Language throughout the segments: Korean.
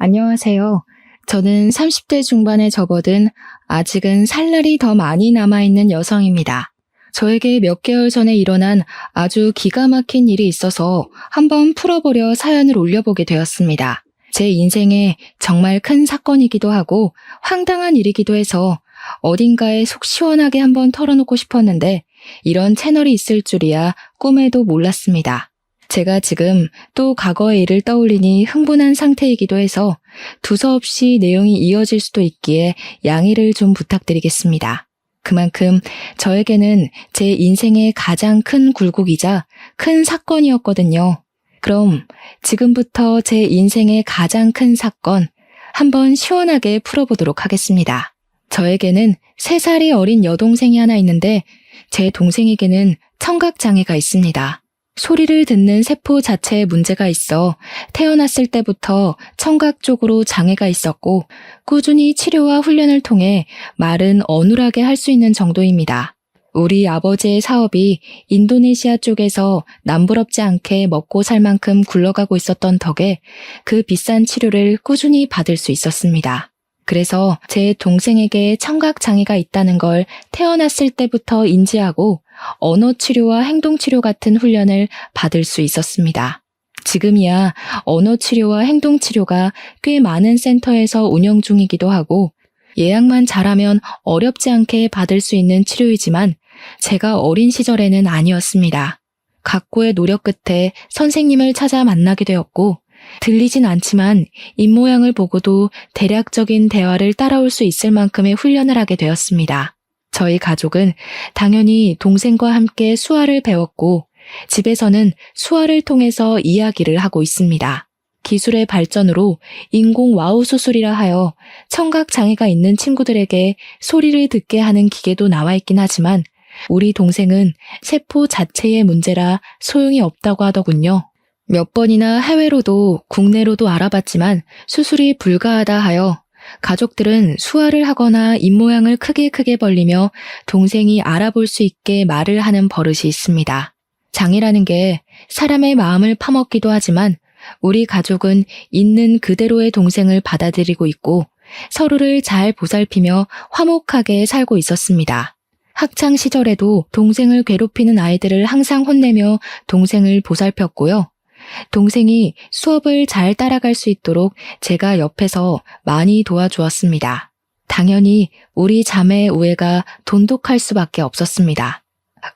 안녕하세요. 저는 30대 중반에 접어든 아직은 살 날이 더 많이 남아있는 여성입니다. 저에게 몇 개월 전에 일어난 아주 기가 막힌 일이 있어서 한번 풀어보려 사연을 올려보게 되었습니다. 제 인생에 정말 큰 사건이기도 하고 황당한 일이기도 해서 어딘가에 속 시원하게 한번 털어놓고 싶었는데 이런 채널이 있을 줄이야 꿈에도 몰랐습니다. 제가 지금 또 과거의 일을 떠올리니 흥분한 상태이기도 해서 두서없이 내용이 이어질 수도 있기에 양해를 좀 부탁드리겠습니다. 그만큼 저에게는 제 인생의 가장 큰 굴곡이자 큰 사건이었거든요. 그럼 지금부터 제 인생의 가장 큰 사건 한번 시원하게 풀어보도록 하겠습니다. 저에게는 3살이 어린 여동생이 하나 있는데 제 동생에게는 청각장애가 있습니다. 소리를 듣는 세포 자체에 문제가 있어 태어났을 때부터 청각 쪽으로 장애가 있었고 꾸준히 치료와 훈련을 통해 말은 어눌하게 할 수 있는 정도입니다. 우리 아버지의 사업이 인도네시아 쪽에서 남부럽지 않게 먹고 살 만큼 굴러가고 있었던 덕에 그 비싼 치료를 꾸준히 받을 수 있었습니다. 그래서 제 동생에게 청각장애가 있다는 걸 태어났을 때부터 인지하고 언어치료와 행동치료 같은 훈련을 받을 수 있었습니다. 지금이야 언어치료와 행동치료가 꽤 많은 센터에서 운영 중이기도 하고 예약만 잘하면 어렵지 않게 받을 수 있는 치료이지만 제가 어린 시절에는 아니었습니다. 각고의 노력 끝에 선생님을 찾아 만나게 되었고 들리진 않지만 입모양을 보고도 대략적인 대화를 따라올 수 있을 만큼의 훈련을 하게 되었습니다. 저희 가족은 당연히 동생과 함께 수화를 배웠고 집에서는 수화를 통해서 이야기를 하고 있습니다. 기술의 발전으로 인공 와우 수술이라 하여 청각장애가 있는 친구들에게 소리를 듣게 하는 기계도 나와 있긴 하지만 우리 동생은 세포 자체의 문제라 소용이 없다고 하더군요. 몇 번이나 해외로도 국내로도 알아봤지만 수술이 불가하다 하여 가족들은 수화를 하거나 입모양을 크게 벌리며 동생이 알아볼 수 있게 말을 하는 버릇이 있습니다. 장애라는 게 사람의 마음을 파먹기도 하지만 우리 가족은 있는 그대로의 동생을 받아들이고 있고 서로를 잘 보살피며 화목하게 살고 있었습니다. 학창 시절에도 동생을 괴롭히는 아이들을 항상 혼내며 동생을 보살폈고요. 동생이 수업을 잘 따라갈 수 있도록 제가 옆에서 많이 도와주었습니다. 당연히 우리 자매의 우애가 돈독할 수밖에 없었습니다.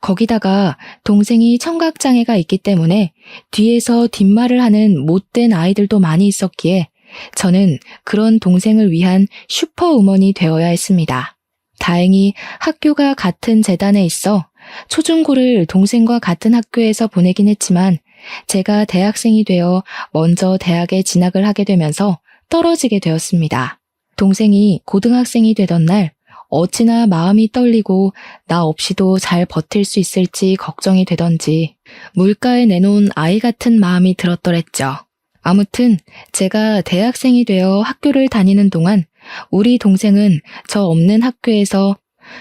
거기다가 동생이 청각장애가 있기 때문에 뒤에서 뒷말을 하는 못된 아이들도 많이 있었기에 저는 그런 동생을 위한 슈퍼우먼이 되어야 했습니다. 다행히 학교가 같은 재단에 있어 초중고를 동생과 같은 학교에서 보내긴 했지만 제가 대학생이 되어 먼저 대학에 진학을 하게 되면서 떨어지게 되었습니다. 동생이 고등학생이 되던 날 어찌나 마음이 떨리고 나 없이도 잘 버틸 수 있을지 걱정이 되던지 물가에 내놓은 아이 같은 마음이 들었더랬죠. 아무튼 제가 대학생이 되어 학교를 다니는 동안 우리 동생은 저 없는 학교에서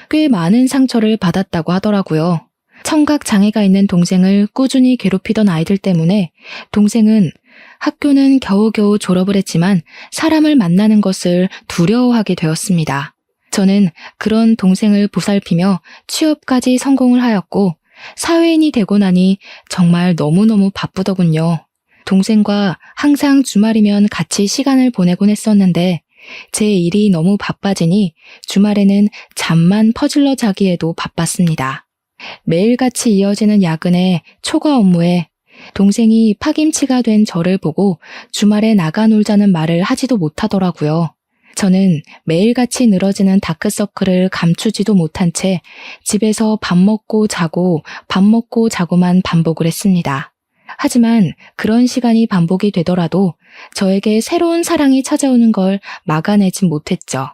꽤 많은 상처를 받았다고 하더라고요. 청각 장애가 있는 동생을 꾸준히 괴롭히던 아이들 때문에 동생은 학교는 겨우겨우 졸업을 했지만 사람을 만나는 것을 두려워하게 되었습니다. 저는 그런 동생을 보살피며 취업까지 성공을 하였고 사회인이 되고 나니 정말 너무너무 바쁘더군요. 동생과 항상 주말이면 같이 시간을 보내곤 했었는데 제 일이 너무 바빠지니 주말에는 잠만 퍼질러 자기에도 바빴습니다. 매일같이 이어지는 야근에 초과 업무에 동생이 파김치가 된 저를 보고 주말에 나가 놀자는 말을 하지도 못하더라고요. 저는 매일같이 늘어지는 다크서클을 감추지도 못한 채 집에서 밥 먹고 자고만 반복을 했습니다. 하지만 그런 시간이 반복이 되더라도 저에게 새로운 사랑이 찾아오는 걸 막아내진 못했죠.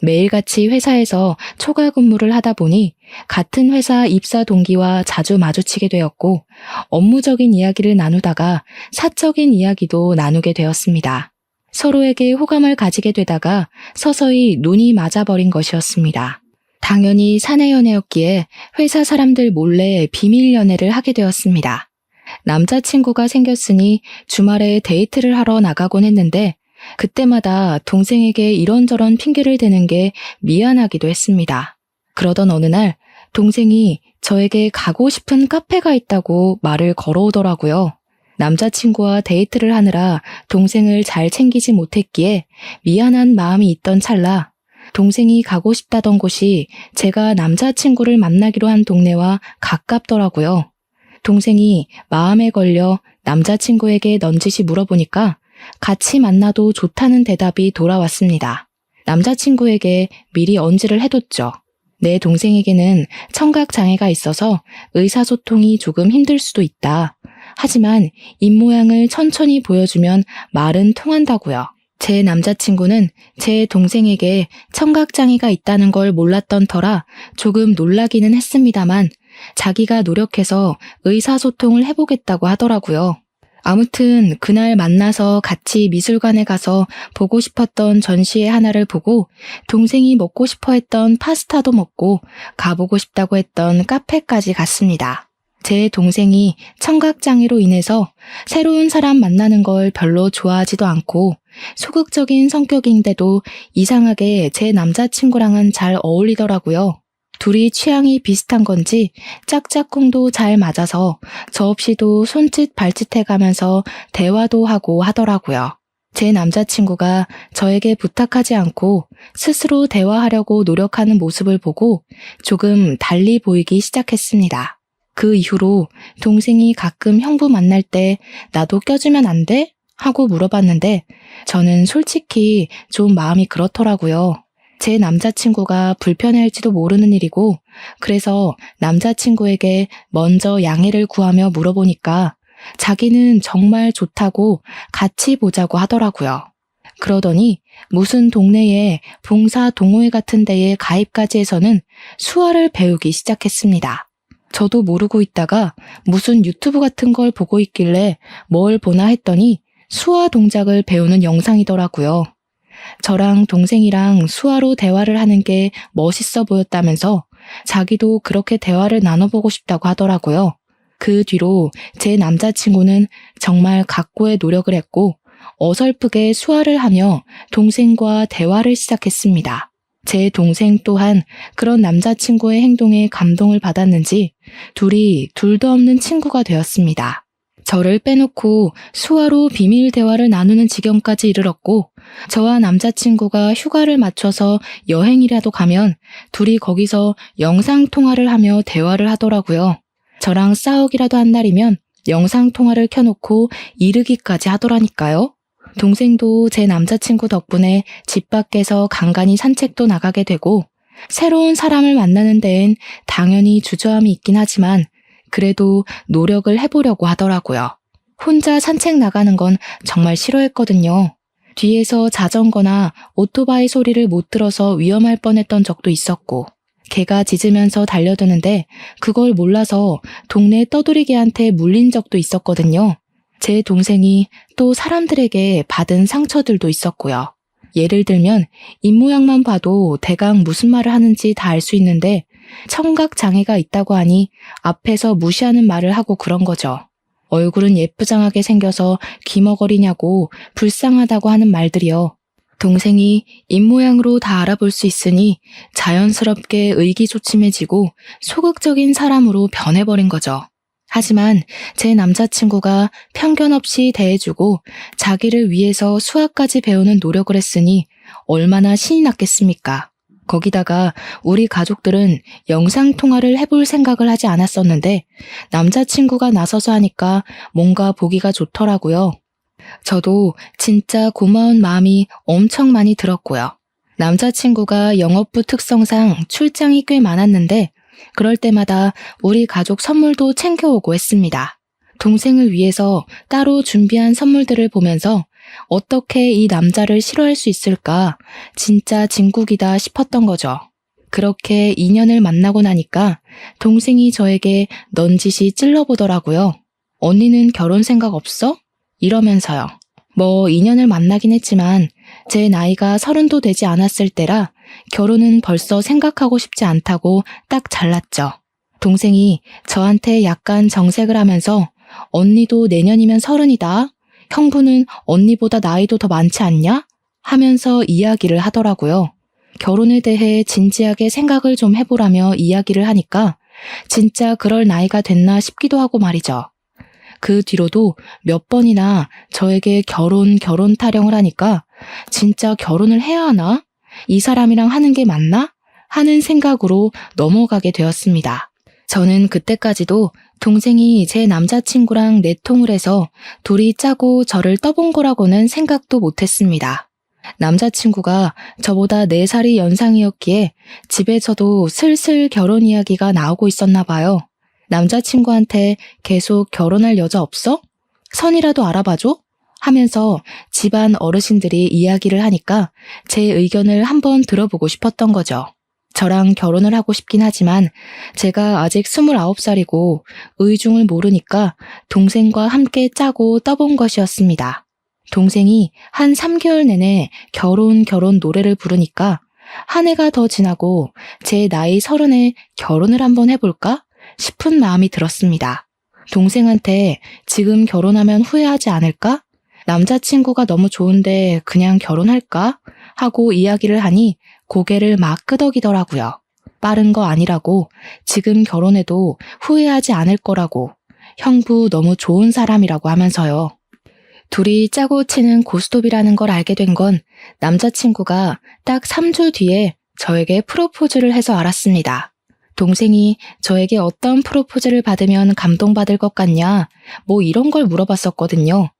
매일같이 회사에서 초과 근무를 하다 보니 같은 회사 입사 동기와 자주 마주치게 되었고 업무적인 이야기를 나누다가 사적인 이야기도 나누게 되었습니다. 서로에게 호감을 가지게 되다가 서서히 눈이 맞아버린 것이었습니다. 당연히 사내연애였기에 회사 사람들 몰래 비밀 연애를 하게 되었습니다. 남자친구가 생겼으니 주말에 데이트를 하러 나가곤 했는데 그때마다 동생에게 이런저런 핑계를 대는 게 미안하기도 했습니다. 그러던 어느 날 동생이 저에게 가고 싶은 카페가 있다고 말을 걸어오더라고요. 남자친구와 데이트를 하느라 동생을 잘 챙기지 못했기에 미안한 마음이 있던 찰나 동생이 가고 싶다던 곳이 제가 남자친구를 만나기로 한 동네와 가깝더라고요. 동생이 마음에 걸려 남자친구에게 넌지시 물어보니까 같이 만나도 좋다는 대답이 돌아왔습니다. 남자친구에게 미리 언지를 해뒀죠. 내 동생에게는 청각장애가 있어서 의사소통이 조금 힘들 수도 있다. 하지만 입모양을 천천히 보여주면 말은 통한다고요. 제 남자친구는 제 동생에게 청각장애가 있다는 걸 몰랐던 터라 조금 놀라기는 했습니다만 자기가 노력해서 의사소통을 해보겠다고 하더라고요. 아무튼 그날 만나서 같이 미술관에 가서 보고 싶었던 전시회 하나를 보고 동생이 먹고 싶어 했던 파스타도 먹고 가보고 싶다고 했던 카페까지 갔습니다. 제 동생이 청각장애로 인해서 새로운 사람 만나는 걸 별로 좋아하지도 않고 소극적인 성격인데도 이상하게 제 남자친구랑은 잘 어울리더라고요. 둘이 취향이 비슷한 건지 짝짝꿍도 잘 맞아서 저 없이도 손짓 발짓 해가면서 대화도 하고 하더라고요. 제 남자친구가 저에게 부탁하지 않고 스스로 대화하려고 노력하는 모습을 보고 조금 달리 보이기 시작했습니다. 그 이후로 동생이 가끔 형부 만날 때 나도 껴주면 안 돼? 하고 물어봤는데 저는 솔직히 좀 마음이 그렇더라고요. 제 남자친구가 불편해할지도 모르는 일이고 그래서 남자친구에게 먼저 양해를 구하며 물어보니까 자기는 정말 좋다고 같이 보자고 하더라고요. 그러더니 무슨 동네에 봉사 동호회 같은 데에 가입까지 해서는 수화를 배우기 시작했습니다. 저도 모르고 있다가 무슨 유튜브 같은 걸 보고 있길래 뭘 보나 했더니 수화 동작을 배우는 영상이더라고요. 저랑 동생이랑 수화로 대화를 하는 게 멋있어 보였다면서 자기도 그렇게 대화를 나눠보고 싶다고 하더라고요. 그 뒤로 제 남자친구는 정말 각고의 노력을 했고 어설프게 수화를 하며 동생과 대화를 시작했습니다. 제 동생 또한 그런 남자친구의 행동에 감동을 받았는지 둘이 둘도 없는 친구가 되었습니다. 저를 빼놓고 수화로 비밀 대화를 나누는 지경까지 이르렀고 저와 남자친구가 휴가를 맞춰서 여행이라도 가면 둘이 거기서 영상통화를 하며 대화를 하더라고요. 저랑 싸우기라도 한 날이면 영상통화를 켜놓고 이르기까지 하더라니까요. 동생도 제 남자친구 덕분에 집 밖에서 간간히 산책도 나가게 되고 새로운 사람을 만나는 데엔 당연히 주저함이 있긴 하지만 그래도 노력을 해보려고 하더라고요. 혼자 산책 나가는 건 정말 싫어했거든요. 뒤에서 자전거나 오토바이 소리를 못 들어서 위험할 뻔했던 적도 있었고 개가 짖으면서 달려드는데 그걸 몰라서 동네 떠돌이개한테 물린 적도 있었거든요. 제 동생이 또 사람들에게 받은 상처들도 있었고요. 예를 들면 입모양만 봐도 대강 무슨 말을 하는지 다 알 수 있는데 청각장애가 있다고 하니 앞에서 무시하는 말을 하고 그런 거죠. 얼굴은 예쁘장하게 생겨서 기머거리냐고 불쌍하다고 하는 말들이요. 동생이 입모양으로 다 알아볼 수 있으니 자연스럽게 의기소침해지고 소극적인 사람으로 변해버린 거죠. 하지만 제 남자친구가 편견 없이 대해주고 자기를 위해서 수학까지 배우는 노력을 했으니 얼마나 신이 났겠습니까? 거기다가 우리 가족들은 영상통화를 해볼 생각을 하지 않았었는데 남자친구가 나서서 하니까 뭔가 보기가 좋더라고요. 저도 진짜 고마운 마음이 엄청 많이 들었고요. 남자친구가 영업부 특성상 출장이 꽤 많았는데 그럴 때마다 우리 가족 선물도 챙겨오고 했습니다. 동생을 위해서 따로 준비한 선물들을 보면서 어떻게 이 남자를 싫어할 수 있을까 진짜 진국이다 싶었던 거죠. 그렇게 2년을 만나고 나니까 동생이 저에게 넌지시 찔러보더라고요. 언니는 결혼 생각 없어? 이러면서요. 뭐 2년을 만나긴 했지만 제 나이가 30도 되지 않았을 때라 결혼은 벌써 생각하고 싶지 않다고 딱 잘랐죠. 동생이 저한테 약간 정색을 하면서 언니도 내년이면 30이다. 형부는 언니보다 나이도 더 많지 않냐? 하면서 이야기를 하더라고요. 결혼에 대해 진지하게 생각을 좀 해보라며 이야기를 하니까 진짜 그럴 나이가 됐나 싶기도 하고 말이죠. 그 뒤로도 몇 번이나 저에게 결혼 타령을 하니까 진짜 결혼을 해야 하나? 이 사람이랑 하는 게 맞나? 하는 생각으로 넘어가게 되었습니다. 저는 그때까지도 동생이 제 남자친구랑 내통을 해서 둘이 짜고 저를 떠본 거라고는 생각도 못했습니다. 남자친구가 저보다 4살이 연상이었기에 집에서도 슬슬 결혼 이야기가 나오고 있었나 봐요. 남자친구한테 계속 결혼할 여자 없어? 선이라도 알아봐줘? 하면서 집안 어르신들이 이야기를 하니까 제 의견을 한번 들어보고 싶었던 거죠. 저랑 결혼을 하고 싶긴 하지만 제가 아직 29살이고 의중을 모르니까 동생과 함께 짜고 떠본 것이었습니다. 동생이 한 3개월 내내 결혼 노래를 부르니까 한 해가 더 지나고 제 나이 30에 결혼을 한번 해볼까 싶은 마음이 들었습니다. 동생한테 지금 결혼하면 후회하지 않을까? 남자친구가 너무 좋은데 그냥 결혼할까? 하고 이야기를 하니 고개를 막 끄덕이더라고요. 빠른 거 아니라고, 지금 결혼해도 후회하지 않을 거라고, 형부 너무 좋은 사람이라고 하면서요. 둘이 짜고 치는 고스톱이라는 걸 알게 된 건 남자친구가 딱 3주 뒤에 저에게 프로포즈를 해서 알았습니다. 동생이 저에게 어떤 프로포즈를 받으면 감동받을 것 같냐, 뭐 이런 걸 물어봤었거든요.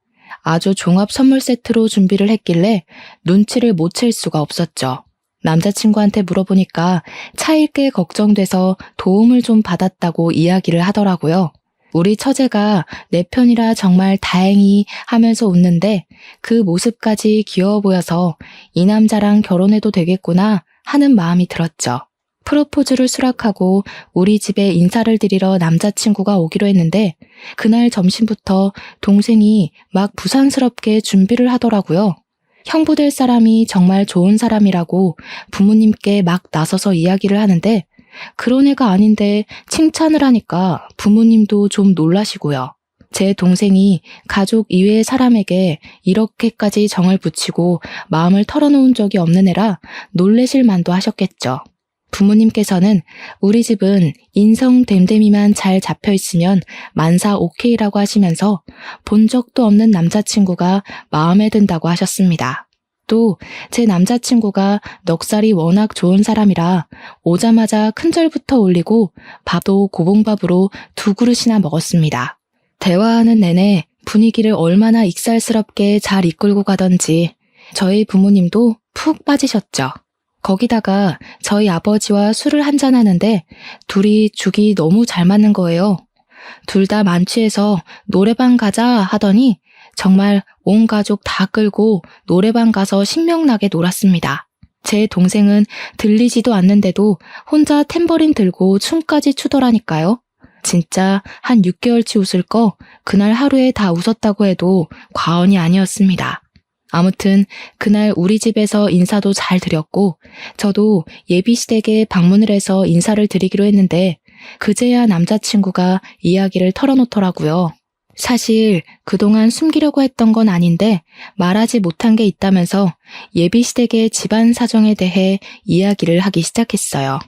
아주 종합 선물 세트로 준비를 했길래 눈치를 못 챌 수가 없었죠. 남자친구한테 물어보니까 차일게 걱정돼서 도움을 좀 받았다고 이야기를 하더라고요. 우리 처제가 내 편이라 정말 다행히 하면서 웃는데 그 모습까지 귀여워 보여서 이 남자랑 결혼해도 되겠구나 하는 마음이 들었죠. 프로포즈를 수락하고 우리 집에 인사를 드리러 남자친구가 오기로 했는데 그날 점심부터 동생이 막 부산스럽게 준비를 하더라고요. 형부 될 사람이 정말 좋은 사람이라고 부모님께 막 나서서 이야기를 하는데 그런 애가 아닌데 칭찬을 하니까 부모님도 좀 놀라시고요. 제 동생이 가족 이외의 사람에게 이렇게까지 정을 붙이고 마음을 털어놓은 적이 없는 애라 놀라실 만도 하셨겠죠. 부모님께서는 우리 집은 인성됨됨이만 잘 잡혀있으면 만사 오케이라고 하시면서 본 적도 없는 남자친구가 마음에 든다고 하셨습니다. 또 제 남자친구가 넉살이 워낙 좋은 사람이라 오자마자 큰절부터 올리고 밥도 고봉밥으로 2그릇이나 먹었습니다. 대화하는 내내 분위기를 얼마나 익살스럽게 잘 이끌고 가던지 저희 부모님도 푹 빠지셨죠. 거기다가 저희 아버지와 술을 한잔하는데 둘이 죽이 너무 잘 맞는 거예요. 둘 다 만취해서 노래방 가자 하더니 정말 온 가족 다 끌고 노래방 가서 신명나게 놀았습니다. 제 동생은 들리지도 않는데도 혼자 탬버린 들고 춤까지 추더라니까요. 진짜 한 6개월치 웃을 거 그날 하루에 다 웃었다고 해도 과언이 아니었습니다. 아무튼 그날 우리 집에서 인사도 잘 드렸고 저도 예비시댁에 방문을 해서 인사를 드리기로 했는데 그제야 남자친구가 이야기를 털어놓더라고요. 사실 그동안 숨기려고 했던 건 아닌데 말하지 못한 게 있다면서 예비시댁의 집안 사정에 대해 이야기를 하기 시작했어요.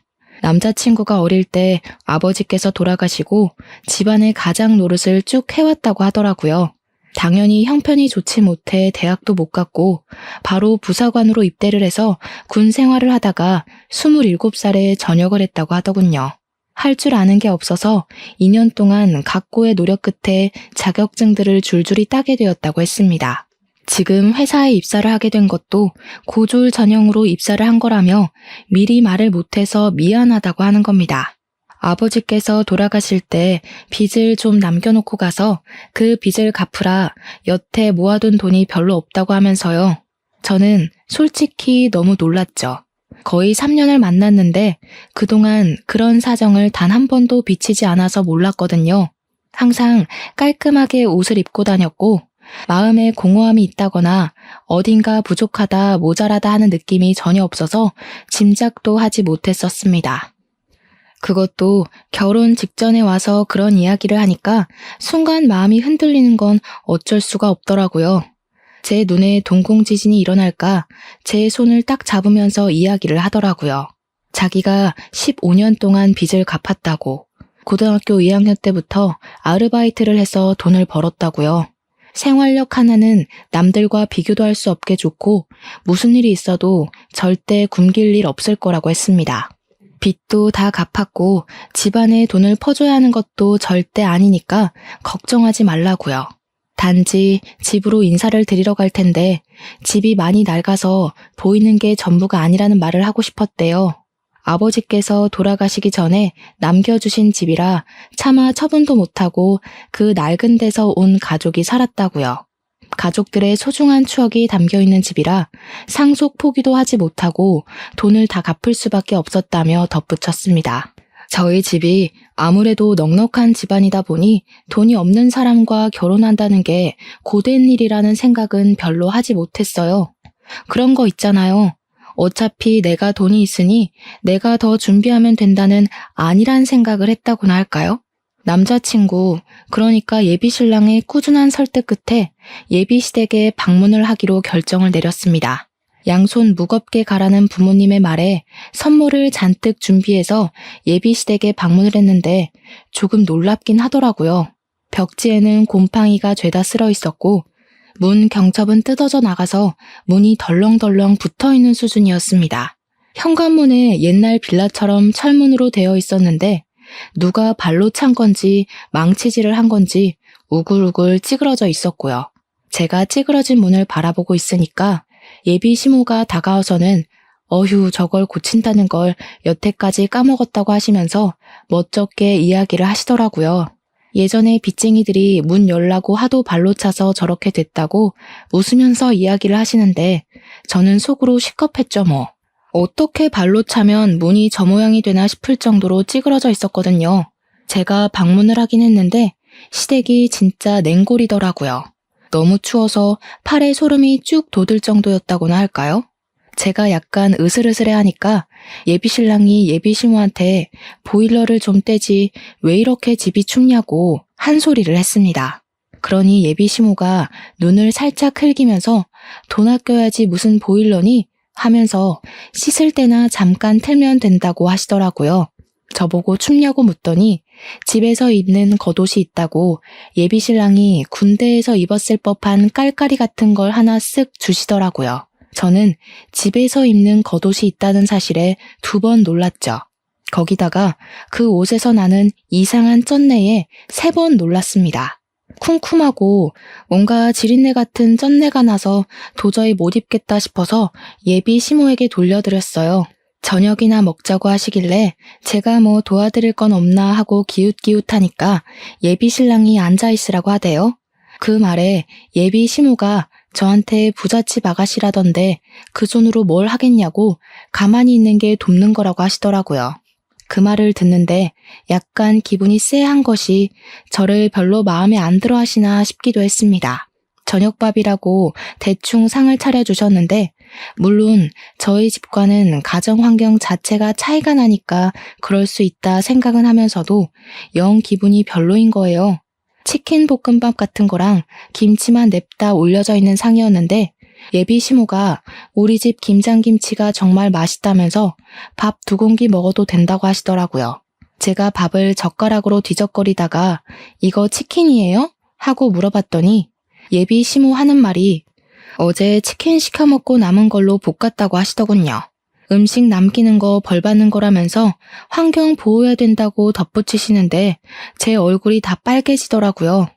남자친구가 어릴 때 아버지께서 돌아가시고 집안의 가장 노릇을 쭉 해왔다고 하더라고요. 당연히 형편이 좋지 못해 대학도 못 갔고 바로 부사관으로 입대를 해서 군 생활을 하다가 27살에 전역을 했다고 하더군요. 할 줄 아는 게 없어서 2년 동안 각고의 노력 끝에 자격증들을 줄줄이 따게 되었다고 했습니다. 지금 회사에 입사를 하게 된 것도 고졸 전형으로 입사를 한 거라며 미리 말을 못해서 미안하다고 하는 겁니다. 아버지께서 돌아가실 때 빚을 좀 남겨놓고 가서 그 빚을 갚으라 여태 모아둔 돈이 별로 없다고 하면서요. 저는 솔직히 너무 놀랐죠. 거의 3년을 만났는데 그동안 그런 사정을 단 한 번도 비치지 않아서 몰랐거든요. 항상 깔끔하게 옷을 입고 다녔고 마음에 공허함이 있다거나 어딘가 부족하다, 모자라다 하는 느낌이 전혀 없어서 짐작도 하지 못했었습니다. 그것도 결혼 직전에 와서 그런 이야기를 하니까 순간 마음이 흔들리는 건 어쩔 수가 없더라고요. 제 눈에 동공지진이 일어날까 제 손을 딱 잡으면서 이야기를 하더라고요. 자기가 15년 동안 빚을 갚았다고, 고등학교 2학년 때부터 아르바이트를 해서 돈을 벌었다고요. 생활력 하나는 남들과 비교도 할 수 없게 좋고 무슨 일이 있어도 절대 굶길 일 없을 거라고 했습니다. 빚도 다 갚았고 집안에 돈을 퍼줘야 하는 것도 절대 아니니까 걱정하지 말라고요. 단지 집으로 인사를 드리러 갈 텐데 집이 많이 낡아서 보이는 게 전부가 아니라는 말을 하고 싶었대요. 아버지께서 돌아가시기 전에 남겨주신 집이라 차마 처분도 못하고 그 낡은 데서 온 가족이 살았다고요. 가족들의 소중한 추억이 담겨있는 집이라 상속 포기도 하지 못하고 돈을 다 갚을 수밖에 없었다며 덧붙였습니다. 저희 집이 아무래도 넉넉한 집안이다 보니 돈이 없는 사람과 결혼한다는 게 고된 일이라는 생각은 별로 하지 못했어요. 그런 거 있잖아요. 어차피 내가 돈이 있으니 내가 더 준비하면 된다는 안일한 생각을 했다고나 할까요? 남자친구, 그러니까 예비신랑의 꾸준한 설득 끝에 예비시댁에 방문을 하기로 결정을 내렸습니다. 양손 무겁게 가라는 부모님의 말에 선물을 잔뜩 준비해서 예비시댁에 방문을 했는데 조금 놀랍긴 하더라고요. 벽지에는 곰팡이가 죄다 쓸어 있었고 문 경첩은 뜯어져 나가서 문이 덜렁덜렁 붙어있는 수준이었습니다. 현관문에 옛날 빌라처럼 철문으로 되어 있었는데 누가 발로 찬 건지 망치질을 한 건지 우글우글 찌그러져 있었고요. 제가 찌그러진 문을 바라보고 있으니까 예비 시모가 다가와서는 어휴 저걸 고친다는 걸 여태까지 까먹었다고 하시면서 멋쩍게 이야기를 하시더라고요. 예전에 빚쟁이들이 문 열라고 하도 발로 차서 저렇게 됐다고 웃으면서 이야기를 하시는데 저는 속으로 시겁했죠 뭐. 어떻게 발로 차면 문이 저 모양이 되나 싶을 정도로 찌그러져 있었거든요. 제가 방문을 하긴 했는데 시댁이 진짜 냉골이더라고요. 너무 추워서 팔에 소름이 쭉 돋을 정도였다고나 할까요? 제가 약간 으슬으슬해하니까 예비신랑이 예비시모한테 보일러를 좀 떼지 왜 이렇게 집이 춥냐고 한 소리를 했습니다. 그러니 예비시모가 눈을 살짝 흘기면서 돈 아껴야지 무슨 보일러니 하면서 씻을 때나 잠깐 틀면 된다고 하시더라고요. 저보고 춥냐고 묻더니 집에서 입는 겉옷이 있다고 예비신랑이 군대에서 입었을 법한 깔깔이 같은 걸 하나 쓱 주시더라고요. 저는 집에서 입는 겉옷이 있다는 사실에 2번 놀랐죠. 거기다가 그 옷에서 나는 이상한 쩐내에 3번 놀랐습니다. 쿰쿰하고 뭔가 지린내 같은 쩐내가 나서 도저히 못 입겠다 싶어서 예비 시모에게 돌려드렸어요. 저녁이나 먹자고 하시길래 제가 뭐 도와드릴 건 없나 하고 기웃기웃하니까 예비 신랑이 앉아있으라고 하대요. 그 말에 예비 시모가 저한테 부잣집 아가씨라던데 그 손으로 뭘 하겠냐고 가만히 있는 게 돕는 거라고 하시더라고요. 그 말을 듣는데 약간 기분이 쎄한 것이 저를 별로 마음에 안 들어 하시나 싶기도 했습니다. 저녁밥이라고 대충 상을 차려주셨는데 물론 저희 집과는 가정 환경 자체가 차이가 나니까 그럴 수 있다 생각은 하면서도 영 기분이 별로인 거예요. 치킨 볶음밥 같은 거랑 김치만 냅다 올려져 있는 상이었는데 예비 시모가 우리 집 김장김치가 정말 맛있다면서 밥 2공기 먹어도 된다고 하시더라고요. 제가 밥을 젓가락으로 뒤적거리다가 이거 치킨이에요? 하고 물어봤더니 예비 시모 하는 말이 어제 치킨 시켜 먹고 남은 걸로 볶았다고 하시더군요. 음식 남기는 거 벌 받는 거라면서 환경 보호해야 된다고 덧붙이시는데 제 얼굴이 다 빨개지더라고요.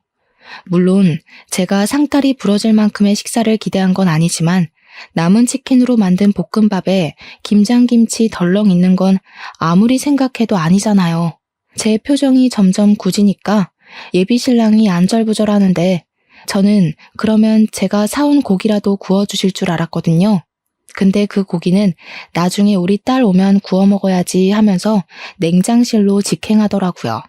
물론 제가 상다리 부러질 만큼의 식사를 기대한 건 아니지만 남은 치킨으로 만든 볶음밥에 김장김치 덜렁 있는 건 아무리 생각해도 아니잖아요. 제 표정이 점점 굳으니까 예비신랑이 안절부절하는데 저는 그러면 제가 사온 고기라도 구워주실 줄 알았거든요. 근데 그 고기는 나중에 우리 딸 오면 구워 먹어야지 하면서 냉장실로 직행하더라고요.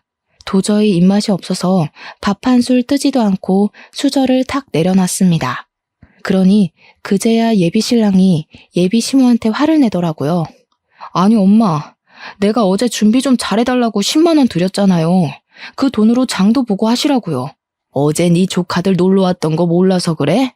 도저히 입맛이 없어서 밥 한 술 뜨지도 않고 수저를 탁 내려놨습니다. 그러니 그제야 예비신랑이 예비시모한테 화를 내더라고요. 아니 엄마, 내가 어제 준비 좀 잘해달라고 10만 원 드렸잖아요. 그 돈으로 장도 보고 하시라고요. 어제 네 조카들 놀러 왔던 거 몰라서 그래?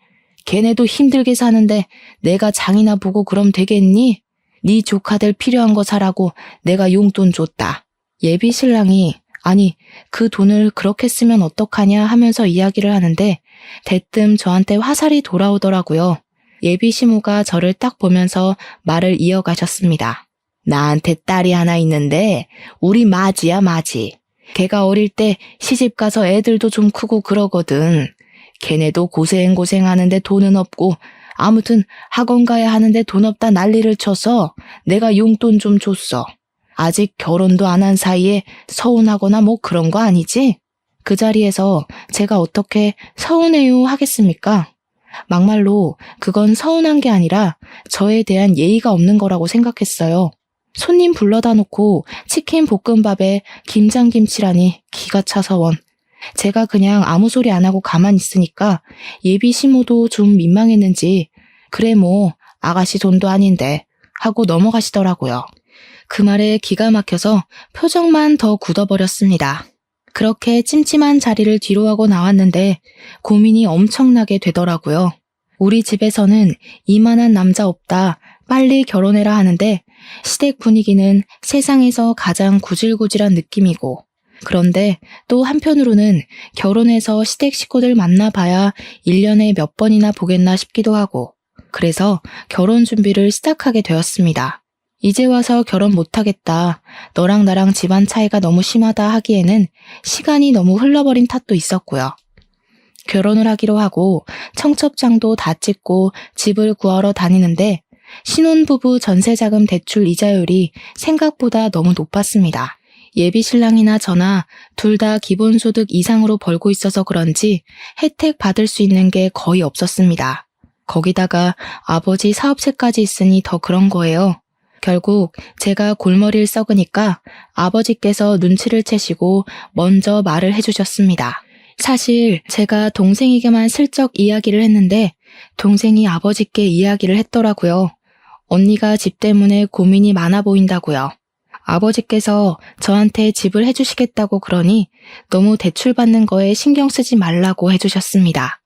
걔네도 힘들게 사는데 내가 장이나 보고 그럼 되겠니? 네 조카들 필요한 거 사라고 내가 용돈 줬다. 예비 신랑이 아니 그 돈을 그렇게 쓰면 어떡하냐 하면서 이야기를 하는데 대뜸 저한테 화살이 돌아오더라고요. 예비 시모가 저를 딱 보면서 말을 이어가셨습니다. 나한테 딸이 하나 있는데 우리 마지야 마지. 걔가 어릴 때 시집 가서 애들도 좀 크고 그러거든. 걔네도 고생하는데 돈은 없고 아무튼 학원 가야 하는데 돈 없다 난리를 쳐서 내가 용돈 좀 줬어. 아직 결혼도 안 한 사이에 서운하거나 뭐 그런 거 아니지? 그 자리에서 제가 어떻게 서운해요 하겠습니까? 막말로 그건 서운한 게 아니라 저에 대한 예의가 없는 거라고 생각했어요. 손님 불러다 놓고 치킨 볶음밥에 김장김치라니 기가 차서 원. 제가 그냥 아무 소리 안 하고 가만히 있으니까 예비 시모도 좀 민망했는지 그래 뭐 아가씨 돈도 아닌데 하고 넘어가시더라고요. 그 말에 기가 막혀서 표정만 더 굳어버렸습니다. 그렇게 찜찜한 자리를 뒤로하고 나왔는데 고민이 엄청나게 되더라고요. 우리 집에서는 이만한 남자 없다, 빨리 결혼해라 하는데 시댁 분위기는 세상에서 가장 구질구질한 느낌이고 그런데 또 한편으로는 결혼해서 시댁 식구들 만나봐야 1년에 몇 번이나 보겠나 싶기도 하고 그래서 결혼 준비를 시작하게 되었습니다. 이제 와서 결혼 못하겠다. 너랑 나랑 집안 차이가 너무 심하다 하기에는 시간이 너무 흘러버린 탓도 있었고요. 결혼을 하기로 하고 청첩장도 다 찍고 집을 구하러 다니는데 신혼부부 전세자금 대출 이자율이 생각보다 너무 높았습니다. 예비 신랑이나 저나 둘 다 기본소득 이상으로 벌고 있어서 그런지 혜택 받을 수 있는 게 거의 없었습니다. 거기다가 아버지 사업체까지 있으니 더 그런 거예요. 결국 제가 골머리를 썩으니까 아버지께서 눈치를 채시고 먼저 말을 해주셨습니다. 사실 제가 동생에게만 슬쩍 이야기를 했는데 동생이 아버지께 이야기를 했더라고요. 언니가 집 때문에 고민이 많아 보인다고요. 아버지께서 저한테 집을 해주시겠다고 그러니 너무 대출 받는 거에 신경 쓰지 말라고 해주셨습니다.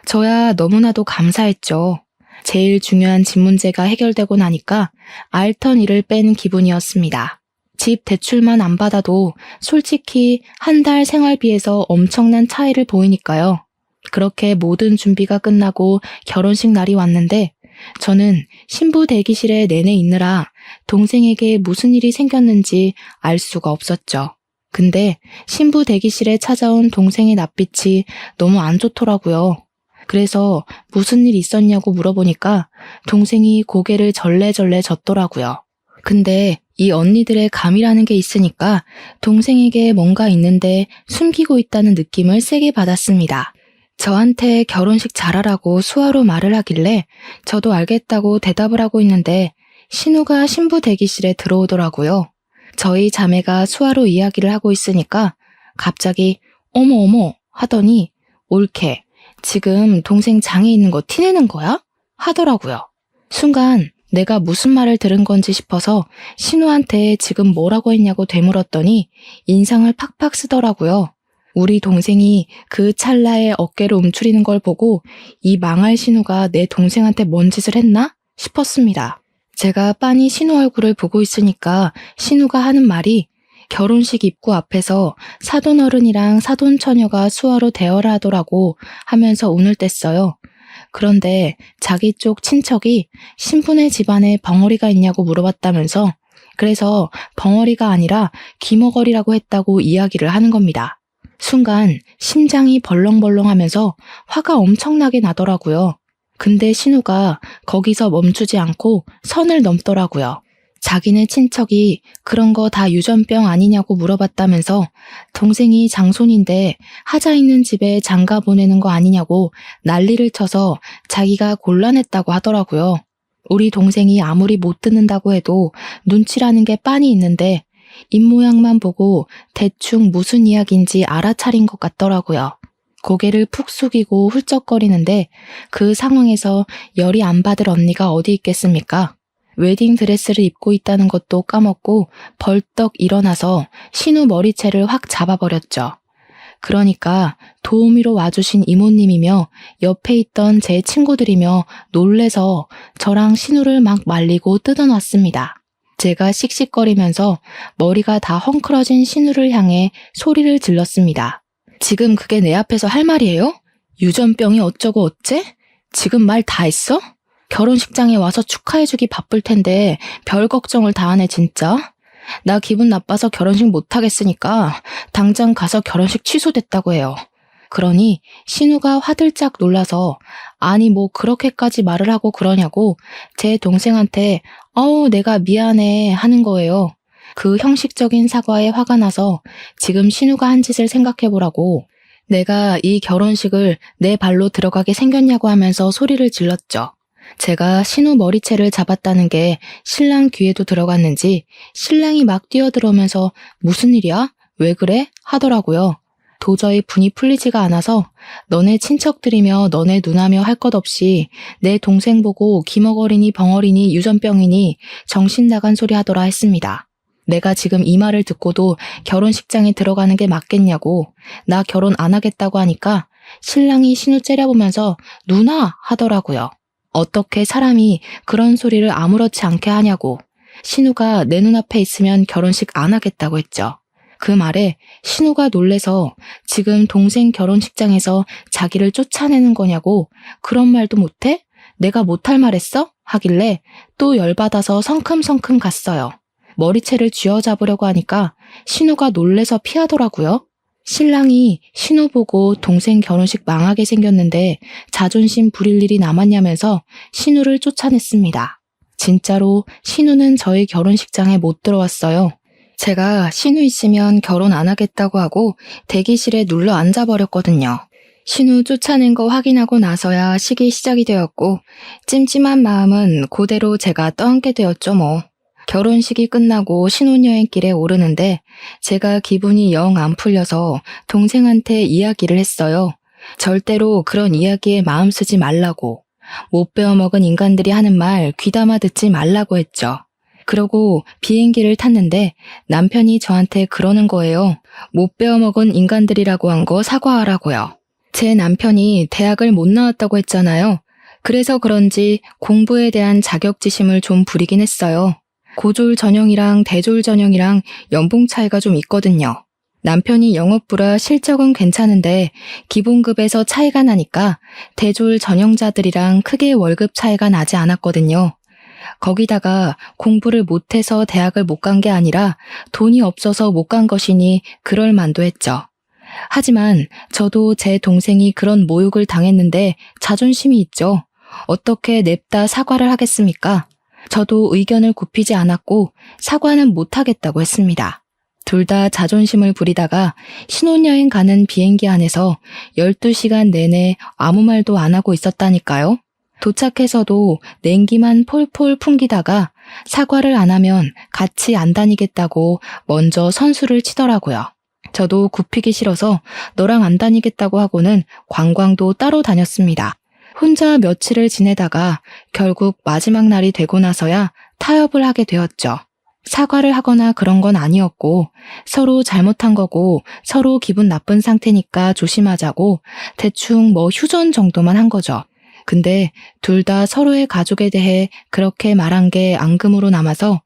저야 너무나도 감사했죠. 제일 중요한 집 문제가 해결되고 나니까 알턴 일을 뺀 기분이었습니다. 집 대출만 안 받아도 솔직히 한 달 생활비에서 엄청난 차이를 보이니까요. 그렇게 모든 준비가 끝나고 결혼식 날이 왔는데 저는 신부 대기실에 내내 있느라 동생에게 무슨 일이 생겼는지 알 수가 없었죠. 근데 신부 대기실에 찾아온 동생의 낯빛이 너무 안 좋더라고요. 그래서 무슨 일 있었냐고 물어보니까 동생이 고개를 절레절레 젓더라고요. 근데 이 언니들의 감이라는 게 있으니까 동생에게 뭔가 있는데 숨기고 있다는 느낌을 세게 받았습니다. 저한테 결혼식 잘하라고 수화로 말을 하길래 저도 알겠다고 대답을 하고 있는데 신우가 신부 대기실에 들어오더라고요. 저희 자매가 수화로 이야기를 하고 있으니까 갑자기 어머 하더니 옳게 지금 동생 장에 있는 거 티내는 거야? 하더라고요. 순간 내가 무슨 말을 들은 건지 싶어서 신우한테 지금 뭐라고 했냐고 되물었더니 인상을 팍팍 쓰더라고요. 우리 동생이 그 찰나에 어깨를 움츠리는 걸 보고 이 망할 신우가 내 동생한테 뭔 짓을 했나 싶었습니다. 제가 빤히 신우 얼굴을 보고 있으니까 신우가 하는 말이 결혼식 입구 앞에서 사돈어른이랑 사돈처녀가 수화로 대화를 하더라고 하면서 운을 뗐어요. 그런데 자기 쪽 친척이 신분의 집안에 벙어리가 있냐고 물어봤다면서 그래서 벙어리가 아니라 귀머거리라고 했다고 이야기를 하는 겁니다. 순간 심장이 벌렁벌렁하면서 화가 엄청나게 나더라고요. 근데 신우가 거기서 멈추지 않고 선을 넘더라고요. 자기네 친척이 그런 거 다 유전병 아니냐고 물어봤다면서 동생이 장손인데 하자 있는 집에 장가 보내는 거 아니냐고 난리를 쳐서 자기가 곤란했다고 하더라고요. 우리 동생이 아무리 못 듣는다고 해도 눈치라는 게 빤히 있는데 입모양만 보고 대충 무슨 이야기인지 알아차린 것 같더라고요. 고개를 푹 숙이고 훌쩍거리는데 그 상황에서 열이 안 받을 언니가 어디 있겠습니까? 웨딩 드레스를 입고 있다는 것도 까먹고 벌떡 일어나서 신우 머리채를 확 잡아버렸죠. 그러니까 도우미로 와주신 이모님이며 옆에 있던 제 친구들이며 놀래서 저랑 신우를 막 말리고 뜯어놨습니다. 제가 씩씩거리면서 머리가 다 헝클어진 신우를 향해 소리를 질렀습니다. 지금 그게 내 앞에서 할 말이에요? 유전병이 어쩌고 어째? 지금 말 다 했어? 결혼식장에 와서 축하해주기 바쁠 텐데 별 걱정을 다 하네 진짜. 나 기분 나빠서 결혼식 못하겠으니까 당장 가서 결혼식 취소됐다고 해요. 그러니 신우가 화들짝 놀라서 아니 뭐 그렇게까지 말을 하고 그러냐고 제 동생한테 내가 미안해 하는 거예요. 그 형식적인 사과에 화가 나서 지금 신우가 한 짓을 생각해보라고 내가 이 결혼식을 내 발로 들어가게 생겼냐고 하면서 소리를 질렀죠. 제가 신우 머리채를 잡았다는 게 신랑 귀에도 들어갔는지 신랑이 막 뛰어들어오면서 무슨 일이야? 왜 그래? 하더라고요. 도저히 분이 풀리지가 않아서 너네 친척들이며 너네 누나며 할 것 없이 내 동생 보고 기머거리니 벙어리니 유전병이니 정신 나간 소리 하더라 했습니다. 내가 지금 이 말을 듣고도 결혼식장에 들어가는 게 맞겠냐고 나 결혼 안 하겠다고 하니까 신랑이 신우 째려보면서 누나 하더라고요. 어떻게 사람이 그런 소리를 아무렇지 않게 하냐고 신우가 내 눈앞에 있으면 결혼식 안 하겠다고 했죠. 그 말에 신우가 놀래서 지금 동생 결혼식장에서 자기를 쫓아내는 거냐고 그런 말도 못해? 내가 못할 말했어? 하길래 또 열받아서 성큼성큼 갔어요. 머리채를 쥐어잡으려고 하니까 신우가 놀래서 피하더라고요. 신랑이 신우 보고 동생 결혼식 망하게 생겼는데 자존심 부릴 일이 남았냐면서 신우를 쫓아냈습니다. 진짜로 신우는 저희 결혼식장에 못 들어왔어요. 제가 신우 있으면 결혼 안 하겠다고 하고 대기실에 눌러 앉아버렸거든요. 신우 쫓아낸 거 확인하고 나서야 식이 시작이 되었고 찜찜한 마음은 그대로 제가 떠안게 되었죠 뭐. 결혼식이 끝나고 신혼여행길에 오르는데 제가 기분이 영 안 풀려서 동생한테 이야기를 했어요. 절대로 그런 이야기에 마음 쓰지 말라고. 못 배워먹은 인간들이 하는 말 귀담아 듣지 말라고 했죠. 그러고 비행기를 탔는데 남편이 저한테 그러는 거예요. 못 배워먹은 인간들이라고 한 거 사과하라고요. 제 남편이 대학을 못 나왔다고 했잖아요. 그래서 그런지 공부에 대한 자격지심을 좀 부리긴 했어요. 고졸 전형이랑 대졸 전형이랑 연봉 차이가 좀 있거든요. 남편이 영업부라 실적은 괜찮은데 기본급에서 차이가 나니까 대졸 전형자들이랑 크게 월급 차이가 나지 않았거든요. 거기다가 공부를 못해서 대학을 못 간 게 아니라 돈이 없어서 못 간 것이니 그럴 만도 했죠. 하지만 저도 제 동생이 그런 모욕을 당했는데 자존심이 있죠. 어떻게 냅다 사과를 하겠습니까? 저도 의견을 굽히지 않았고 사과는 못하겠다고 했습니다. 둘 다 자존심을 부리다가 신혼여행 가는 비행기 안에서 12시간 내내 아무 말도 안 하고 있었다니까요. 도착해서도 냉기만 폴폴 풍기다가 사과를 안 하면 같이 안 다니겠다고 먼저 선수를 치더라고요. 저도 굽히기 싫어서 너랑 안 다니겠다고 하고는 관광도 따로 다녔습니다. 혼자 며칠을 지내다가 결국 마지막 날이 되고 나서야 타협을 하게 되었죠. 사과를 하거나 그런 건 아니었고 서로 잘못한 거고 서로 기분 나쁜 상태니까 조심하자고 대충 휴전 정도만 한 거죠. 근데 둘 다 서로의 가족에 대해 그렇게 말한 게 앙금으로 남아서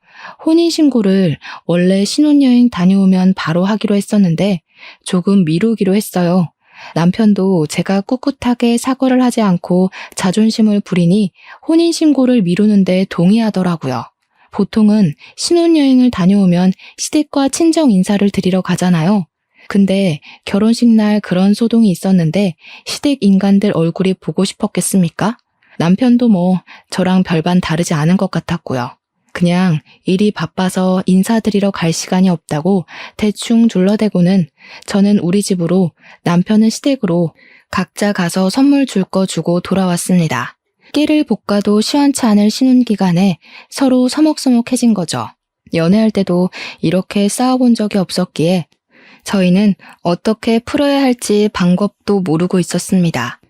혼인신고를 원래 신혼여행 다녀오면 바로 하기로 했었는데 조금 미루기로 했어요. 남편도 제가 꿋꿋하게 사과를 하지 않고 자존심을 부리니 혼인신고를 미루는데 동의하더라고요. 보통은 신혼여행을 다녀오면 시댁과 친정 인사를 드리러 가잖아요. 근데 결혼식 날 그런 소동이 있었는데 시댁 인간들 얼굴이 보고 싶었겠습니까? 남편도 저랑 별반 다르지 않은 것 같았고요. 그냥 일이 바빠서 인사드리러 갈 시간이 없다고 대충 둘러대고는 저는 우리 집으로 남편은 시댁으로 각자 가서 선물 줄 거 주고 돌아왔습니다. 깨를 볶아도 시원치 않을 신혼기간에 서로 서먹서먹해진 거죠. 연애할 때도 이렇게 싸워본 적이 없었기에 저희는 어떻게 풀어야 할지 방법도 모르고 있었습니다.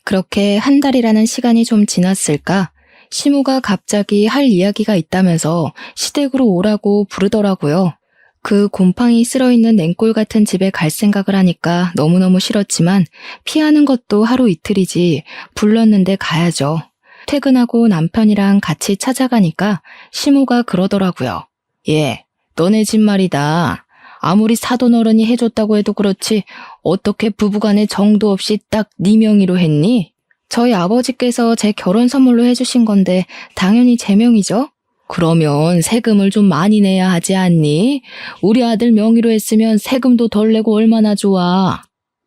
그렇게 한 달이라는 시간이 좀 지났을까 시모가 갑자기 할 이야기가 있다면서 시댁으로 오라고 부르더라고요. 그 곰팡이 쓸어있는 냉골 같은 집에 갈 생각을 하니까 너무너무 싫었지만 피하는 것도 하루 이틀이지 불렀는데 가야죠. 퇴근하고 남편이랑 같이 찾아가니까 시모가 그러더라고요. 예, 너네 집 말이다. 아무리 사돈어른이 해줬다고 해도 그렇지 어떻게 부부간에 정도 없이 딱 네 명의로 했니? 저희 아버지께서 제 결혼 선물로 해주신 건데 당연히 제 명이죠. 그러면 세금을 좀 많이 내야 하지 않니? 우리 아들 명의로 했으면 세금도 덜 내고 얼마나 좋아.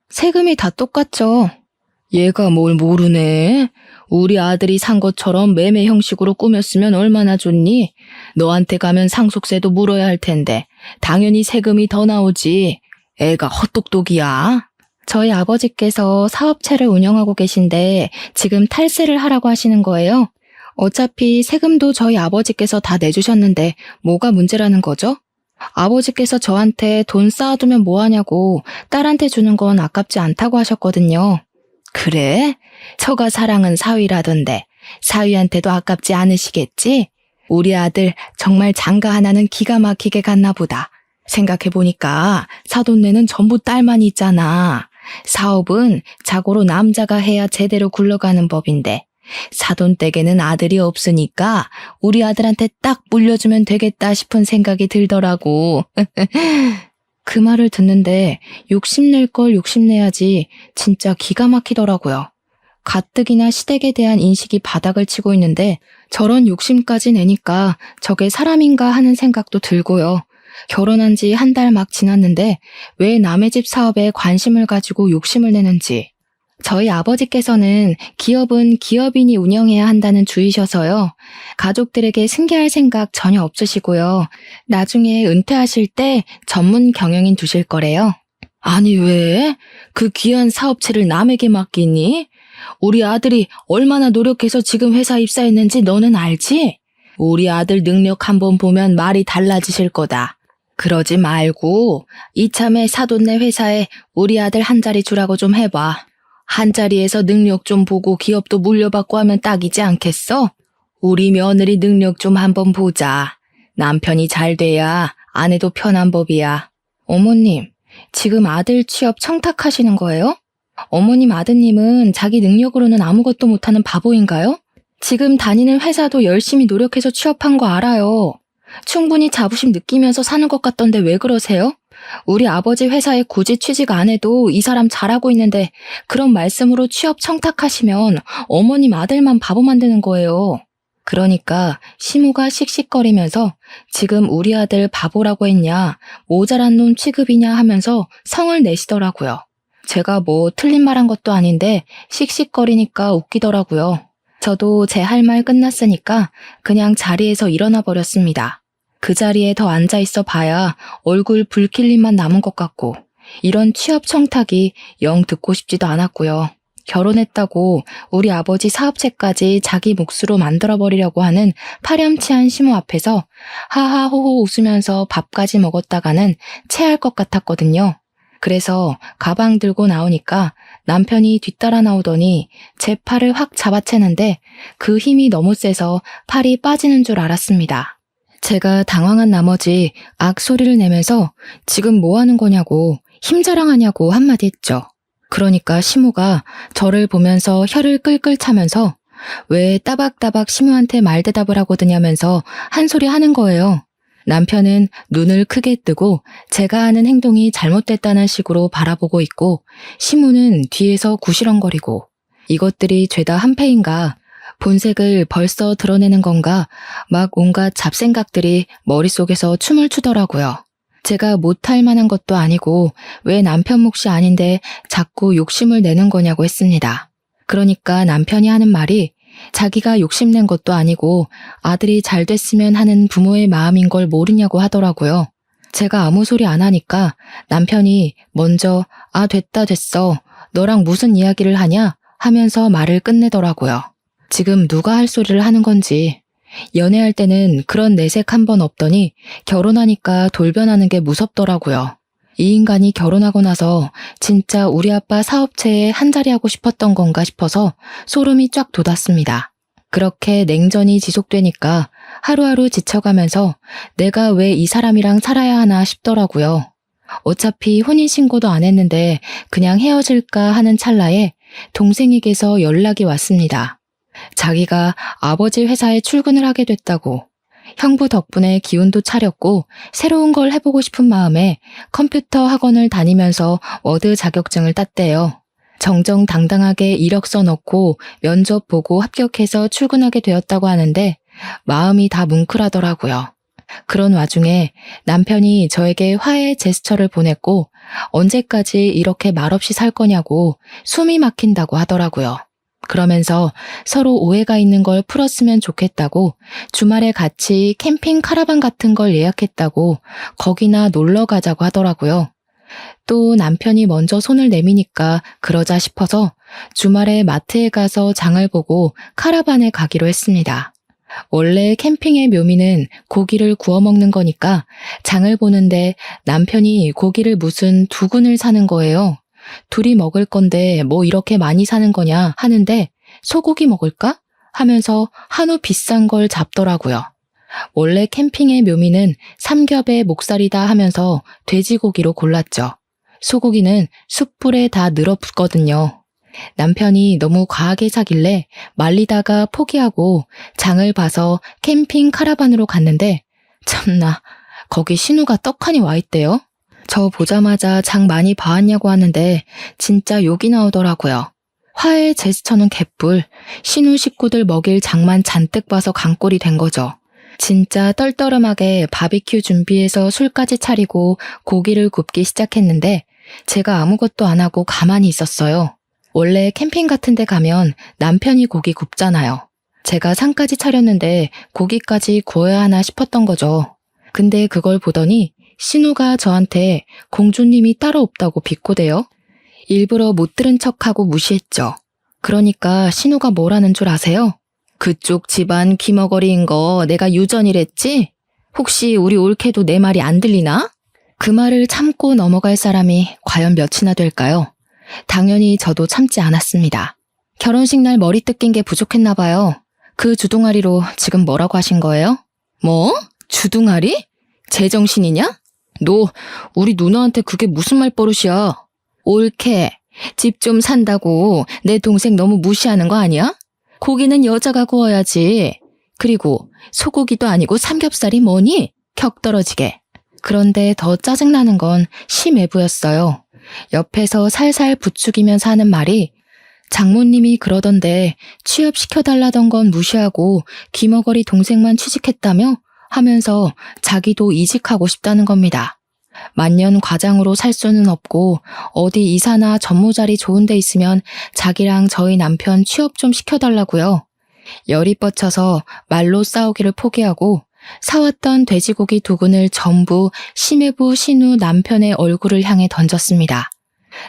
세금이 다 똑같죠. 얘가 뭘 모르네. 우리 아들이 산 것처럼 매매 형식으로 꾸몄으면 얼마나 좋니? 너한테 가면 상속세도 물어야 할 텐데 당연히 세금이 더 나오지. 애가 헛똑똑이야. 저희 아버지께서 사업체를 운영하고 계신데 지금 탈세를 하라고 하시는 거예요. 어차피 세금도 저희 아버지께서 다 내주셨는데 뭐가 문제라는 거죠? 아버지께서 저한테 돈 쌓아두면 뭐하냐고 딸한테 주는 건 아깝지 않다고 하셨거든요. 그래? 처가 사랑은 사위라던데 사위한테도 아깝지 않으시겠지? 우리 아들 정말 장가 하나는 기가 막히게 갔나 보다. 생각해보니까 사돈네는 전부 딸만 있잖아. 사업은 자고로 남자가 해야 제대로 굴러가는 법인데 사돈댁에는 아들이 없으니까 우리 아들한테 딱 물려주면 되겠다 싶은 생각이 들더라고. 그 말을 듣는데 욕심낼 걸 욕심내야지 진짜 기가 막히더라고요. 가뜩이나 시댁에 대한 인식이 바닥을 치고 있는데 저런 욕심까지 내니까 저게 사람인가 하는 생각도 들고요. 결혼한 지 한 달 막 지났는데 왜 남의 집 사업에 관심을 가지고 욕심을 내는지. 저희 아버지께서는 기업은 기업인이 운영해야 한다는 주의셔서요. 가족들에게 승계할 생각 전혀 없으시고요. 나중에 은퇴하실 때 전문 경영인 두실 거래요. 아니 왜? 그 귀한 사업체를 남에게 맡기니? 우리 아들이 얼마나 노력해서 지금 회사 입사했는지 너는 알지? 우리 아들 능력 한번 보면 말이 달라지실 거다. 그러지 말고 이참에 사돈네 회사에 우리 아들 한 자리 주라고 좀 해봐. 한 자리에서 능력 좀 보고 기업도 물려받고 하면 딱이지 않겠어? 우리 며느리 능력 좀 한번 보자. 남편이 잘 돼야 아내도 편한 법이야. 어머님, 지금 아들 취업 청탁하시는 거예요? 어머님 아드님은 자기 능력으로는 아무것도 못하는 바보인가요? 지금 다니는 회사도 열심히 노력해서 취업한 거 알아요. 충분히 자부심 느끼면서 사는 것 같던데 왜 그러세요? 우리 아버지 회사에 굳이 취직 안 해도 이 사람 잘하고 있는데 그런 말씀으로 취업 청탁하시면 어머님 아들만 바보 만드는 거예요. 그러니까 시모가 씩씩거리면서 지금 우리 아들 바보라고 했냐, 모자란 놈 취급이냐 하면서 성을 내시더라고요. 제가 뭐 틀린 말 한 것도 아닌데 씩씩거리니까 웃기더라고요. 저도 제 할 말 끝났으니까 그냥 자리에서 일어나 버렸습니다. 그 자리에 더 앉아있어 봐야 얼굴 붉힐 일만 남은 것 같고 이런 취업 청탁이 영 듣고 싶지도 않았고요. 결혼했다고 우리 아버지 사업체까지 자기 몫으로 만들어버리려고 하는 파렴치한 시모 앞에서 하하호호 웃으면서 밥까지 먹었다가는 체할 것 같았거든요. 그래서 가방 들고 나오니까 남편이 뒤따라 나오더니 제 팔을 확 잡아채는데 그 힘이 너무 세서 팔이 빠지는 줄 알았습니다. 제가 당황한 나머지 악소리를 내면서 지금 뭐 하는 거냐고 힘자랑하냐고 한마디 했죠. 그러니까 시모가 저를 보면서 혀를 끌끌 차면서 왜 따박따박 시모한테 말대답을 하거든요 한 소리 하는 거예요. 남편은 눈을 크게 뜨고 제가 하는 행동이 잘못됐다는 식으로 바라보고 있고 시모는 뒤에서 구시렁거리고 이것들이 죄다 한패인가 본색을 벌써 드러내는 건가 막 온갖 잡생각들이 머릿속에서 춤을 추더라고요. 제가 못할 만한 것도 아니고 왜 남편 몫이 아닌데 자꾸 욕심을 내는 거냐고 했습니다. 그러니까 남편이 하는 말이 자기가 욕심낸 것도 아니고 아들이 잘 됐으면 하는 부모의 마음인 걸 모르냐고 하더라고요. 제가 아무 소리 안 하니까 남편이 먼저 아 됐어 너랑 무슨 이야기를 하냐 하면서 말을 끝내더라고요. 지금 누가 할 소리를 하는 건지. 연애할 때는 그런 내색 한 번 없더니 결혼하니까 돌변하는 게 무섭더라고요. 이 인간이 결혼하고 나서 진짜 우리 아빠 사업체에 한자리 하고 싶었던 건가 싶어서 소름이 쫙 돋았습니다. 그렇게 냉전이 지속되니까 하루하루 지쳐가면서 내가 왜 이 사람이랑 살아야 하나 싶더라고요. 어차피 혼인신고도 안 했는데 그냥 헤어질까 하는 찰나에 동생에게서 연락이 왔습니다. 자기가 아버지 회사에 출근을 하게 됐다고. 형부 덕분에 기운도 차렸고 새로운 걸 해보고 싶은 마음에 컴퓨터 학원을 다니면서 워드 자격증을 땄대요. 정정당당하게 이력서 넣고 면접 보고 합격해서 출근하게 되었다고 하는데 마음이 다 뭉클하더라고요. 그런 와중에 남편이 저에게 화해 제스처를 보냈고 언제까지 이렇게 말없이 살 거냐고 숨이 막힌다고 하더라고요. 그러면서 서로 오해가 있는 걸 풀었으면 좋겠다고 주말에 같이 캠핑 카라반 같은 걸 예약했다고 거기나 놀러 가자고 하더라고요. 또 남편이 먼저 손을 내미니까 그러자 싶어서 주말에 마트에 가서 장을 보고 카라반에 가기로 했습니다. 원래 캠핑의 묘미는 고기를 구워 먹는 거니까 장을 보는데 남편이 고기를 무슨 2근을 사는 거예요. 둘이 먹을 건데 뭐 이렇게 많이 사는 거냐 하는데 소고기 먹을까? 하면서 한우 비싼 걸 잡더라고요. 원래 캠핑의 묘미는 삼겹의 목살이다 하면서 돼지고기로 골랐죠. 소고기는 숯불에 다 늘어붙거든요. 남편이 너무 과하게 사길래 말리다가 포기하고 장을 봐서 캠핑 카라반으로 갔는데 참나 거기 신우가 떡하니 와 있대요. 저 보자마자 장 많이 봐왔냐고 하는데 진짜 욕이 나오더라고요. 화해 제스처는 개뿔, 신우 식구들 먹일 장만 잔뜩 봐서 강꼴이 된 거죠. 진짜 떨떠름하게 바비큐 준비해서 술까지 차리고 고기를 굽기 시작했는데 제가 아무것도 안 하고 가만히 있었어요. 원래 캠핑 같은 데 가면 남편이 고기 굽잖아요. 제가 상까지 차렸는데 고기까지 구워야 하나 싶었던 거죠. 근데 그걸 보더니 신우가 저한테 공주님이 따로 없다고 비꼬대요. 일부러 못 들은 척하고 무시했죠. 그러니까 신우가 뭐라는 줄 아세요? 그쪽 집안 귀머거리인 거 내가 유전이랬지? 혹시 우리 올케도 내 말이 안 들리나? 그 말을 참고 넘어갈 사람이 과연 몇이나 될까요? 당연히 저도 참지 않았습니다. 결혼식 날 머리 뜯긴 게 부족했나 봐요. 그 주둥아리로 지금 뭐라고 하신 거예요? 뭐? 주둥아리? 제정신이냐? 너 우리 누나한테 그게 무슨 말버릇이야? 올케, 집 좀 산다고 내 동생 너무 무시하는 거 아니야? 고기는 여자가 구워야지. 그리고 소고기도 아니고 삼겹살이 뭐니? 격 떨어지게. 그런데 더 짜증나는 건 심애부였어요. 옆에서 살살 부추기면서 하는 말이 장모님이 그러던데 취업시켜달라던 건 무시하고 귀머거리 동생만 취직했다며? 하면서 자기도 이직하고 싶다는 겁니다. 만년 과장으로 살 수는 없고 어디 이사나 전무자리 좋은 데 있으면 자기랑 저희 남편 취업 좀 시켜달라고요. 열이 뻗쳐서 말로 싸우기를 포기하고 사왔던 돼지고기 2근을 전부 심해부 신우 남편의 얼굴을 향해 던졌습니다.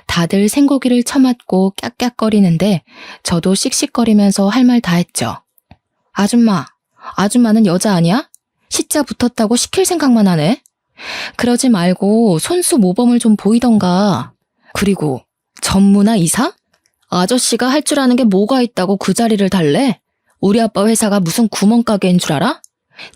다들 생고기를 처맞고 깍깍거리는데 저도 씩씩거리면서 할 말 다 했죠. 아줌마는 여자 아니야? 시자 붙었다고 시킬 생각만 하네. 그러지 말고 손수 모범을 좀 보이던가. 그리고 전무나 이사? 아저씨가 할 줄 아는 게 뭐가 있다고 그 자리를 달래? 우리 아빠 회사가 무슨 구멍가게인 줄 알아?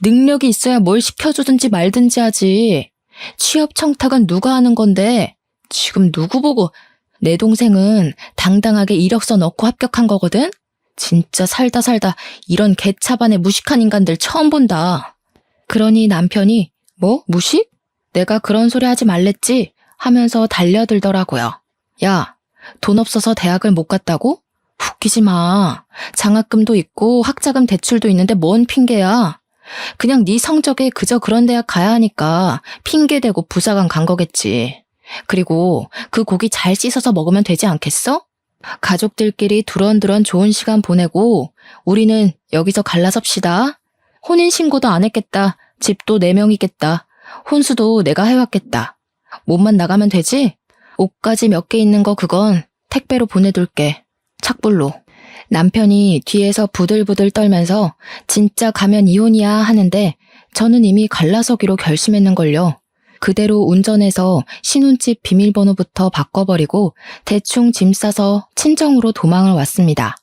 능력이 있어야 뭘 시켜주든지 말든지 하지. 취업 청탁은 누가 하는 건데 지금 누구 보고. 내 동생은 당당하게 이력서 넣고 합격한 거거든? 진짜 살다 이런 개차반의 무식한 인간들 처음 본다. 그러니 남편이 뭐? 무식? 내가 그런 소리 하지 말랬지? 하면서 달려들더라고요. 야, 돈 없어서 대학을 못 갔다고? 웃기지 마. 장학금도 있고 학자금 대출도 있는데 뭔 핑계야. 그냥 네 성적에 그저 그런 대학 가야 하니까 핑계대고 부사관 간 거겠지. 그리고 그 고기 잘 씻어서 먹으면 되지 않겠어? 가족들끼리 두런두런 좋은 시간 보내고 우리는 여기서 갈라섭시다. 혼인신고도 안 했겠다. 집도 4명이겠다. 혼수도 내가 해왔겠다. 몸만 나가면 되지? 옷까지 몇 개 있는 거 그건 택배로 보내둘게. 착불로. 남편이 뒤에서 부들부들 떨면서 진짜 가면 이혼이야 하는데 저는 이미 갈라서기로 결심했는걸요. 그대로 운전해서 신혼집 비밀번호부터 바꿔버리고 대충 짐 싸서 친정으로 도망을 왔습니다.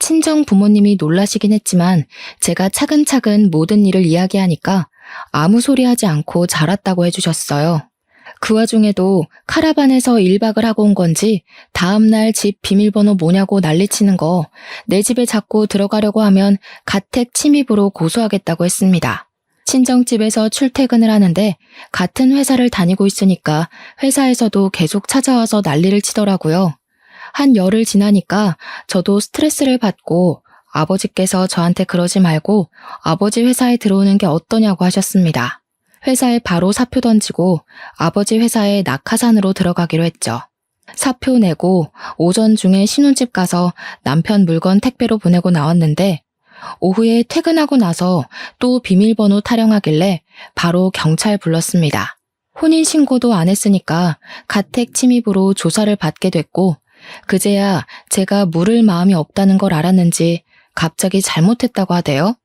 친정 부모님이 놀라시긴 했지만 제가 차근차근 모든 일을 이야기하니까 아무 소리 하지 않고 잘했다고 해주셨어요. 그 와중에도 카라반에서 1박을 하고 온 건지 다음날 집 비밀번호 뭐냐고 난리치는 거, 내 집에 자꾸 들어가려고 하면 가택 침입으로 고소하겠다고 했습니다. 친정집에서 출퇴근을 하는데 같은 회사를 다니고 있으니까 회사에서도 계속 찾아와서 난리를 치더라고요. 한 열흘 지나니까 저도 스트레스를 받고 아버지께서 저한테 그러지 말고 아버지 회사에 들어오는 게 어떠냐고 하셨습니다. 회사에 바로 사표 던지고 아버지 회사에 낙하산으로 들어가기로 했죠. 사표 내고 오전 중에 신혼집 가서 남편 물건 택배로 보내고 나왔는데 오후에 퇴근하고 나서 또 비밀번호 타령하길래 바로 경찰 불렀습니다. 혼인신고도 안 했으니까 가택 침입으로 조사를 받게 됐고 그제야 제가 물을 마음이 없다는 걸 알았는지 갑자기 잘못했다고 하대요.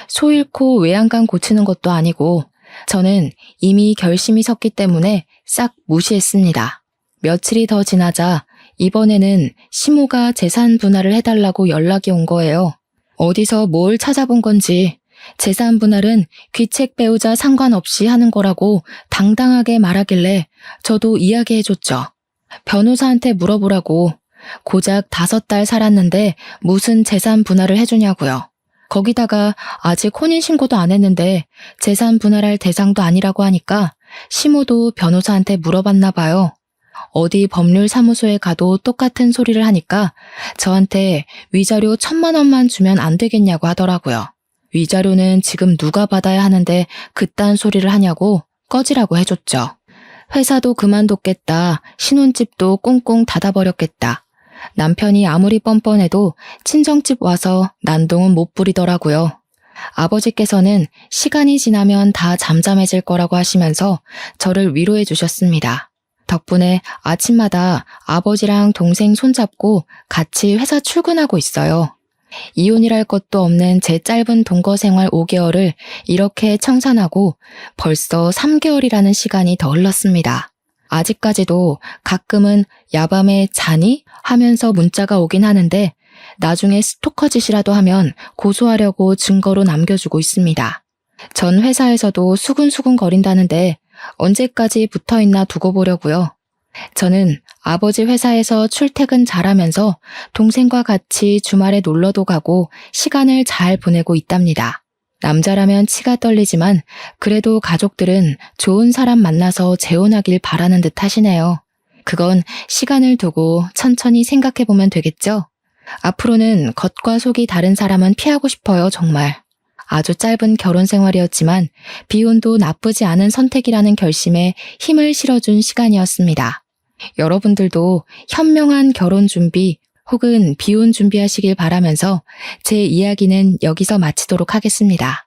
소 잃고 외양간 고치는 것도 아니고 저는 이미 결심이 섰기 때문에 싹 무시했습니다. 며칠이 더 지나자 이번에는 시모가 재산 분할을 해달라고 연락이 온 거예요. 어디서 뭘 찾아본 건지 재산 분할은 귀책 배우자 상관없이 하는 거라고 당당하게 말하길래 저도 이야기해줬죠. 변호사한테 물어보라고. 고작 5달 살았는데 무슨 재산 분할을 해주냐고요. 거기다가 아직 혼인신고도 안 했는데 재산 분할할 대상도 아니라고 하니까 시모도 변호사한테 물어봤나 봐요. 어디 법률사무소에 가도 똑같은 소리를 하니까 저한테 위자료 1,000만 원만 주면 안 되겠냐고 하더라고요. 위자료는 지금 누가 받아야 하는데 그딴 소리를 하냐고 꺼지라고 해줬죠. 회사도 그만뒀겠다. 신혼집도 꽁꽁 닫아버렸겠다. 남편이 아무리 뻔뻔해도 친정집 와서 난동은 못 부리더라고요. 아버지께서는 시간이 지나면 다 잠잠해질 거라고 하시면서 저를 위로해 주셨습니다. 덕분에 아침마다 아버지랑 동생 손잡고 같이 회사 출근하고 있어요. 이혼이랄 것도 없는 제 짧은 동거 생활 5개월을 이렇게 청산하고 벌써 3개월이라는 시간이 더 흘렀습니다. 아직까지도 가끔은 야밤에 자니? 하면서 문자가 오긴 하는데 나중에 스토커 짓이라도 하면 고소하려고 증거로 남겨주고 있습니다. 전 회사에서도 수근수근 거린다는데 언제까지 붙어있나 두고 보려고요. 저는 아버지 회사에서 출퇴근 잘하면서 동생과 같이 주말에 놀러도 가고 시간을 잘 보내고 있답니다. 남자라면 치가 떨리지만 그래도 가족들은 좋은 사람 만나서 재혼하길 바라는 듯 하시네요. 그건 시간을 두고 천천히 생각해보면 되겠죠? 앞으로는 겉과 속이 다른 사람은 피하고 싶어요, 정말. 아주 짧은 결혼 생활이었지만 비혼도 나쁘지 않은 선택이라는 결심에 힘을 실어준 시간이었습니다. 여러분들도 현명한 결혼 준비 혹은 비혼 준비하시길 바라면서 제 이야기는 여기서 마치도록 하겠습니다.